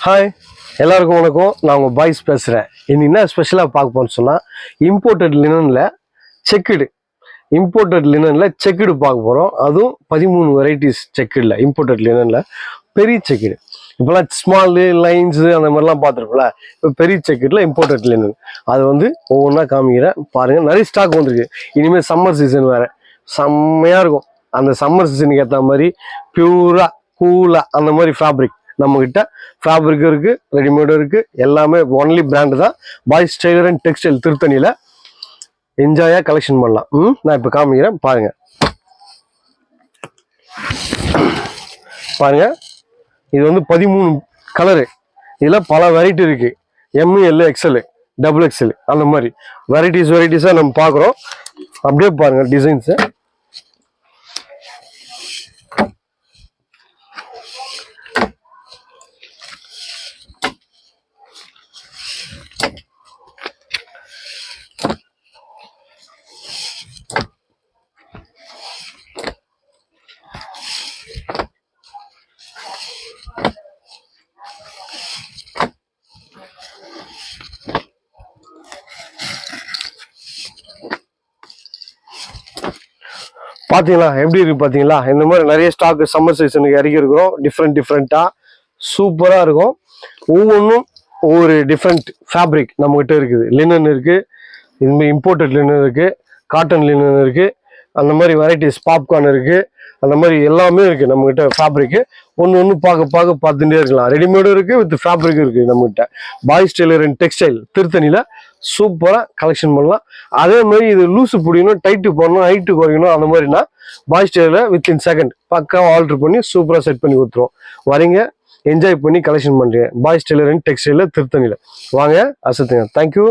Hi, எல்லாருக்கும் வணக்கம். நான் உங்கள் பாய்ஸ் பேசுகிறேன். இன்னைக்கு என்ன ஸ்பெஷலாக பார்க்க போன்னு சொன்னால், இம்போர்ட்டட் லினனில் செக்குடு பார்க்க போகிறோம். அதுவும் 13 வெரைட்டிஸ் செக்குடில், இம்போர்ட்டட் லினனில் பெரிய செக்குடு. இப்போலாம் ஸ்மாலு லைன்ஸு அந்த மாதிரிலாம் பார்த்துருப்போம்ல. இப்போ பெரிய செக்குடில் இம்போர்ட்டட் லினன் அது ஒவ்வொன்றா காமிக்கிறேன் பாருங்கள். நிறைய ஸ்டாக் வந்துருக்கு. இனிமேல் சம்மர் சீசன் வேறு செம்மையாக இருக்கும். அந்த சம்மர் சீசனுக்கு ஏற்ற மாதிரி பியூராக கூலாக அந்த மாதிரி ஃபேப்ரிக் நம்மக்கிட்ட ஃபேப்ரிக்கும் இருக்குது, ரெடிமேடும் இருக்குது. எல்லாமே ஒன்லி பிராண்டு தான். பாய்ஸ் டெய்லர் அண்ட் டெக்ஸ்டைல் திருத்தணியில் என்ஜாயாக கலெக்ஷன் பண்ணலாம். நான் இப்போ காமிக்கிறேன் பாருங்கள். இது 13 கலரு. இதில் பல வெரைட்டி இருக்குது. எம்எல், எக்ஸ்எல், டபுள் எக்ஸ்எல் அந்த மாதிரி வெரைட்டிஸாக நம்ம பார்க்குறோம். அப்படியே பாருங்கள் டிசைன்ஸு. பார்த்தீங்களா எப்படி இருக்குது பார்த்தீங்களா? இந்த மாதிரி நிறைய ஸ்டாக் சம்மர் சீசனுக்கு இறக்கி இருக்கிறோம். டிஃப்ரெண்ட்டாக சூப்பராக இருக்கும். ஒவ்வொன்றும் ஒவ்வொரு டிஃப்ரெண்ட் ஃபேப்ரிக் நம்மகிட்ட இருக்குது. லினன் இருக்குது, இதுமாதிரி இம்போர்ட்டட் லினன் இருக்குது, காட்டன் லினன் இருக்குது, அந்த மாதிரி வெரைட்டிஸ் பாப்கார்ன் இருக்குது, அந்த மாதிரி எல்லாமே இருக்குது நம்மகிட்ட. ஃபேப்ரிக்கு ஒன்று பார்த்துட்டே இருக்கலாம். ரெடிமேடும் இருக்குது, வித் ஃபேப்ரிக்கும் இருக்குது நம்மகிட்ட. பாய்ஸ் டெய்லர் அண்ட் டெக்ஸ்டைல் திருத்தணியில் சூப்பராக கலெக்ஷன் பண்ணலாம். அதே மாதிரி இது லூஸு பிடிக்கணும், டைட்டு போடணும், ஹைட்டு குறைக்கணும், அந்த மாதிரினா பாய்ஸ் டெய்லரில் வித்தின் செகண்ட் பக்காவாக ஆல்ட்ரு பண்ணி சூப்பராக செட் பண்ணி கொடுத்துருவோம். வரீங்க, என்ஜாய் பண்ணி கலெக்ஷன் பண்ணுறீங்க. பாய்ஸ் டெய்லர் அண்ட் டெக்ஸ்டைலில் திருத்தணியில் வாங்க, அசத்துங்க. தேங்க்யூ.